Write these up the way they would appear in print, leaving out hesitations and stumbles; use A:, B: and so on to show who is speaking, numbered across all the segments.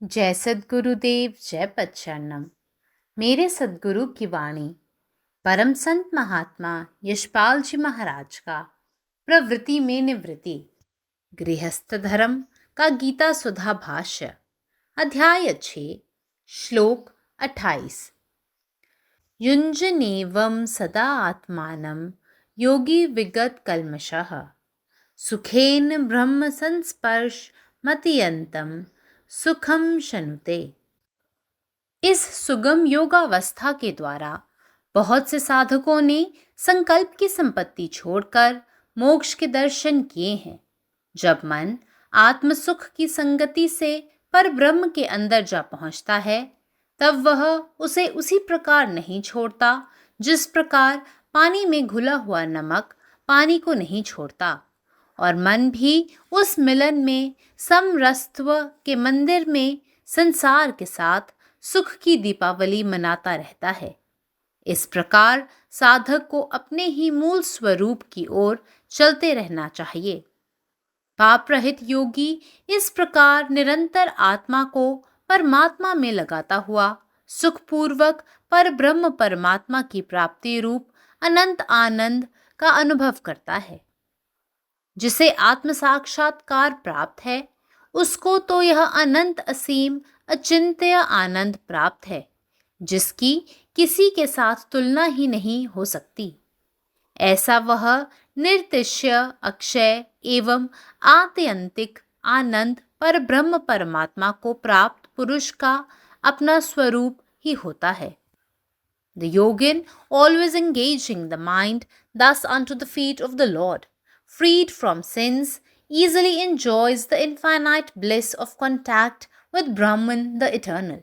A: जय सद्गुरुदेव, जय पच्चरणम। मेरे सद्गुरु की वाणी परम संत महात्मा यशपाल जी महाराज का प्रवृत्ति में निवृत्ति गृहस्थ धर्म का गीता सुधा भाष्य अध्याय 6 श्लोक 28। युञ्जनेवं सदा आत्मानं योगी विगत कल्मषः सुखेन ब्रह्म संस्पर्श मतियंतम सुखम शनुते। इस सुगम योगावस्था के द्वारा बहुत से साधकों ने संकल्प की संपत्ति छोड़कर मोक्ष के दर्शन किए हैं। जब मन आत्म सुख की संगति से पर ब्रह्म के अंदर जा पहुंचता है, तब वह उसे उसी प्रकार नहीं छोड़ता जिस प्रकार पानी में घुला हुआ नमक पानी को नहीं छोड़ता, और मन भी उस मिलन में समरसत्व के मंदिर में संसार के साथ सुख की दीपावली मनाता रहता है। इस प्रकार साधक को अपने ही मूल स्वरूप की ओर चलते रहना चाहिए। पाप रहित योगी इस प्रकार निरंतर आत्मा को परमात्मा में लगाता हुआ सुखपूर्वक पर ब्रह्म परमात्मा की प्राप्ति रूप अनंत आनंद का अनुभव करता है। जिसे आत्म साक्षात्कार प्राप्त है, उसको तो यह अनंत असीम अचिंत्य आनंद प्राप्त है, जिसकी किसी के साथ तुलना ही नहीं हो सकती। ऐसा वह निर्तिश्य अक्षय एवं आत्यंतिक आनंद पर ब्रह्म परमात्मा को प्राप्त पुरुष का अपना स्वरूप ही होता है। The yogin, always engaging the mind thus unto the feet of the Lord, freed from sins, easily enjoys the infinite bliss of contact with Brahman the Eternal.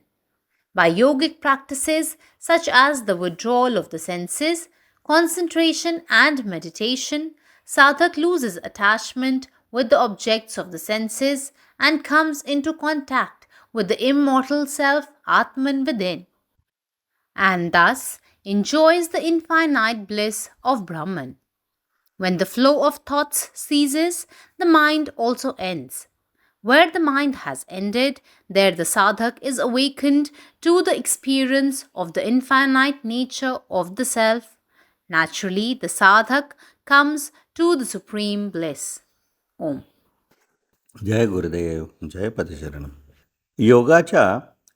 A: By yogic practices such as the withdrawal of the senses, concentration and meditation, sadhak loses attachment with the objects of the senses and comes into contact with the immortal self Atman within, and thus enjoys the infinite bliss of Brahman. When the flow of thoughts ceases, the mind also ends. Where the mind has ended, there the sadhak is awakened to the experience of the infinite nature of the self. Naturally, the sadhak comes to the supreme bliss. Om.
B: जय गुरुदेव, जय पतिशरणम. योगाच्या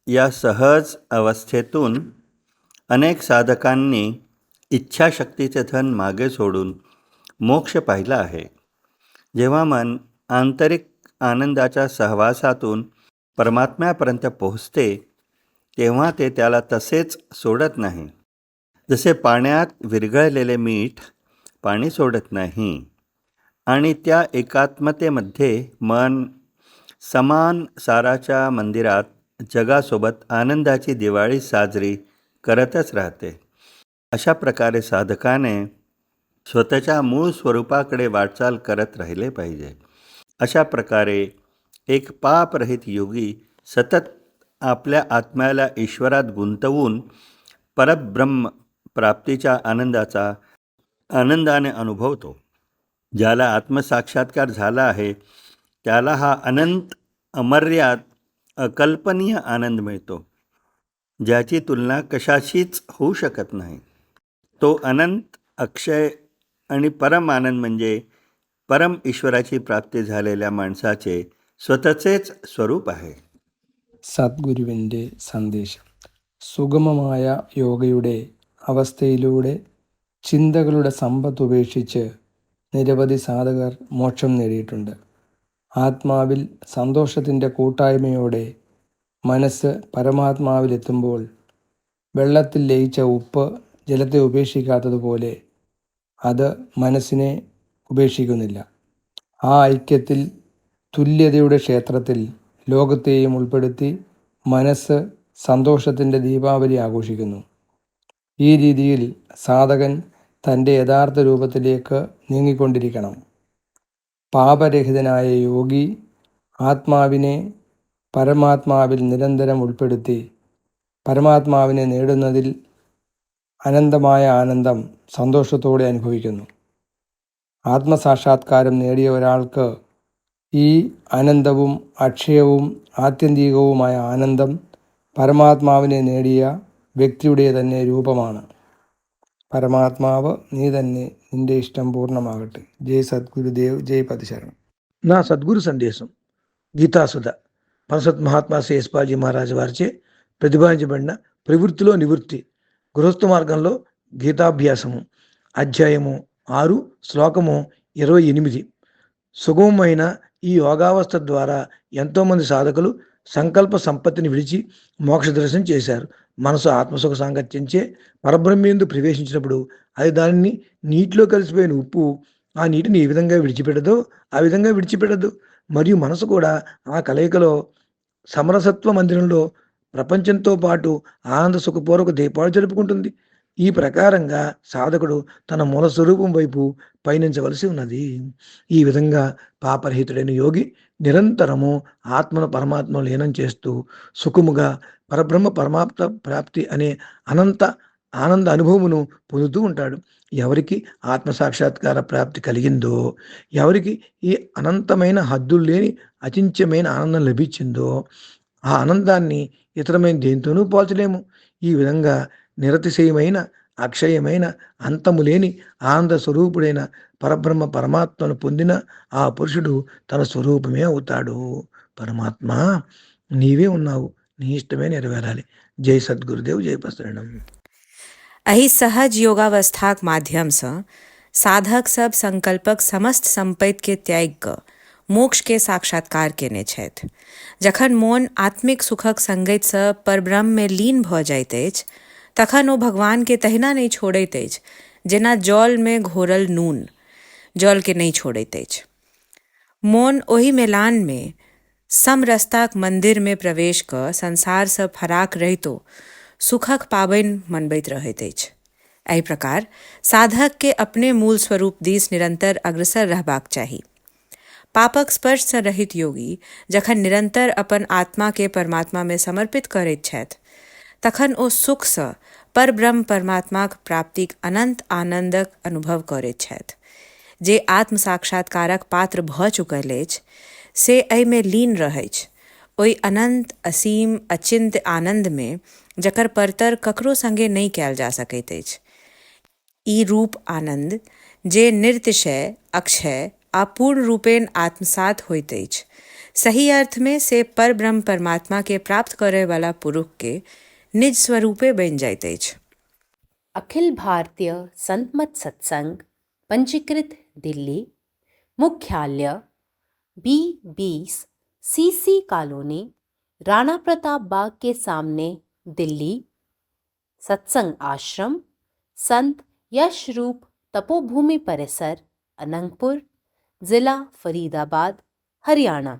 B: या सहज अवस्थेतून अनेक साधकांनी इच्छाशक्तीचे धन मागे सोडून मोक्ष पाहिला आहे. जेव्हा मन आंतरिक आनंदाच्या सहवासातून परमात्म्यापर्यंत पोहोचते, तेव्हा ते त्याला तसेच सोडत नाही. जसे पाण्यात विरघळलेले मीठ पाणी सोडत नाही, आणि त्या एकात्मतेमध्ये मन समान साराच्या मंदिरात जगासोबत आनंदाची दिवाळी साजरी करतच राहते. अशा प्रकारे साधकाने स्वतःच्या मूळ स्वरूपाकडे वाटचाल करत राहिले पाहिजे. अशा प्रकारे एक पापरहित योगी सतत आपल्या आत्म्याला ईश्वरात गुंतवून परब्रह्म प्राप्तीच्या आनंदाने अनुभवतो. ज्याला आत्मसाक्षात्कार झाला आहे, त्याला हा अनंत अमर्याद अकल्पनीय आनंद मिळतो, ज्याची तुलना कशाशीच होऊ शकत नाही. तो अनंत अक्षय आणि परम आनंद म्हणजे परम ईश्वराची प्राप्ती झालेल्या माणसाचे സ്വതച്ചേച്ച് സ്വരൂപ है.
C: സദ്ഗുരുവിൻ്റെ സന്ദേശം. സുഗമമായ യോഗയുടെ അവസ്ഥയിലൂടെ ചിന്തകളുടെ സമ്പത്ത് ഉപേക്ഷിച്ച് നിരവധി സാധകർ മോക്ഷം നേടിയിട്ടുണ്ട്. ആത്മാവിൽ സന്തോഷത്തിൻ്റെ കൂട്ടായ്മയോടെ മനസ്സ് പരമാത്മാവിലെത്തുമ്പോൾ വെള്ളത്തിൽ ലയിച്ച ഉപ്പ് ജലത്തെ ഉപേക്ഷിക്കാത്തതുപോലെ അത് മനസ്സിനെ ഉപേക്ഷിക്കുന്നില്ല. ആ ഐക്യത്തിൽ തുല്യതയുടെ ക്ഷേത്രത്തിൽ ലോകത്തെയും ഉൾപ്പെടുത്തി മനസ്സ് സന്തോഷത്തിൻ്റെ ദീപാവലി ആഘോഷിക്കുന്നു. ഈ രീതിയിൽ സാധകൻ തൻ്റെ യഥാർത്ഥ രൂപത്തിലേക്ക് നീങ്ങിക്കൊണ്ടിരിക്കണം. പാപരഹിതനായ യോഗി ആത്മാവിനെ പരമാത്മാവിൽ നിരന്തരം ഉൾപ്പെടുത്തി പരമാത്മാവിനെ നേടുന്നതിൽ അനന്തമായ ആനന്ദം സന്തോഷത്തോടെ അനുഭവിക്കുന്നു. ആത്മസാക്ഷാത്കാരം നേടിയ ഒരാൾക്ക് ഈ അനന്തവും അക്ഷയവും ആത്യന്തികവുമായ ആനന്ദം പരമാത്മാവിനെ നേടിയ വ്യക്തിയുടെ തന്നെ രൂപമാണ്. പരമാത്മാവ് നീ തന്നെ, നിന്റെ ఇష్టం పూర్ణమాగట్టే. జై సద్గురుదేవ్, జై పతిశరణం.
D: నా సద్గురు సందేశం గీతాసుధ పరసత్ మహాత్మా శేషపాల్జీ మహారాజు వారిచే ప్రతిపాదించబడిన ప్రవృత్తిలో నివృత్తి గృహస్థ మార్గంలో గీతాభ్యాసము అధ్యాయము 6 శ్లోకము 28. సుగమమైన ఈ యోగావస్థ ద్వారా ఎంతోమంది సాధకులు సంకల్ప సంపత్తిని విడిచి మోక్ష దర్శనం చేశారు. మనసు ఆత్మసుఖ సాంగత్యంచే పరబ్రహ్మేందు ప్రవేశించినప్పుడు అది దానిని నీటిలో కలిసిపోయిన ఉప్పు ఆ నీటిని ఏ విధంగా విడిచిపెట్టదో ఆ విధంగా విడిచిపెట్టదు. మరియు మనసు కూడా ఆ కలయికలో సమరసత్వ మందిరంలో ప్రపంచంతో పాటు ఆనంద సుఖపూర్వక దీపాలు జరుపుకుంటుంది. ఈ ప్రకారంగా సాధకుడు తన మూల స్వరూపం వైపు పయనించవలసి ఉన్నది. ఈ విధంగా పాపరహితుడైన యోగి నిరంతరము ఆత్మను పరమాత్మను లీనం చేస్తూ సుఖముగా పరబ్రహ్మ పరమాత్మ ప్రాప్తి అనే అనంత ఆనంద అనుభవమును పొందుతూ ఉంటాడు. ఎవరికి ఆత్మ సాక్షాత్కార ప్రాప్తి కలిగిందో, ఎవరికి ఈ అనంతమైన హద్దులు లేని అచింత్యమైన ఆనందం లభించిందో ఆ ఆనందాన్ని ఇతరమైన దేంతోనూ పోల్చలేము. ఈ విధంగా నిరతిశయమైన అక్షయమైన అంతము లేని ఆనంద స్వరూపుడైన పరబ్రహ్మ పరమాత్మను పొందిన ఆ పురుషుడు తన స్వరూపమే అవుతాడు. పరమాత్మ నీవే ఉన్నావు, నీ ఇష్టమే నెరవేరాలి. జై సద్గురుదేవ్, జై प्रसन्नम।
E: अहि सहज योगावस्थाक माध्यम सँ साधक सब संकल्पक समस्त संपत्ति के त्याग क मोक्ष के साक्षात्कार केने छथि। जखन मोन आत्मिक सुखक संगति सँ परब्रह्म में लीन भऽ जाइत अछि तखन ओ भगवान के तहिना नहीं छोड़ैत अछि जेना जल में घोरल नून जल के नहीं छोड़ैत अछि। मोन ओहि मेलान में समरसताक मंदिर में प्रवेश क संसार सँ फराक रहितो सुखक पाबनि मनबैत रहैत अछि। एहि प्रकार साधक के अपने मूल स्वरूप दिस निरंतर अग्रसर रहबाक चाही। पापक स्पर्श सँ रहित योगी जखन निरंतर अपन आत्मा के परमात्मा में समर्पित करैत छथि तखन ओ सुख सँ परब्रह्म परमात्माक प्राप्तिक अनंत आनंदक अनुभव करैत छथि। जे आत्म साक्षात्कारक पात्र भऽ चुकल अछि से एहि में लीन रहैछ। ओहि अनंत असीम अचिंत्य आनंद में जकर परतर ककरो संगे नहीं कयल जा सकैत अछि। ई रूप आनंद जे निर्तिशय अक्षय आ पूर्ण रूपेण आत्मसात होइत अछि, सही अर्थ में से परब्रह्म परमात्मा के प्राप्त करे वाला पुरुष के निज स्वरूपे बनि जाइत अछि।
A: अखिल भारतीय संतमत सत्संग पंजीकृत दिल्ली, मुख्यालय B20 CC colony, Rana Pratap Bagh के सामने, दिल्ली। सत्संग आश्रम संत यशरूप तपोभूमि परिसर, अनंगपुर, जिला फरीदाबाद, हरियाणा।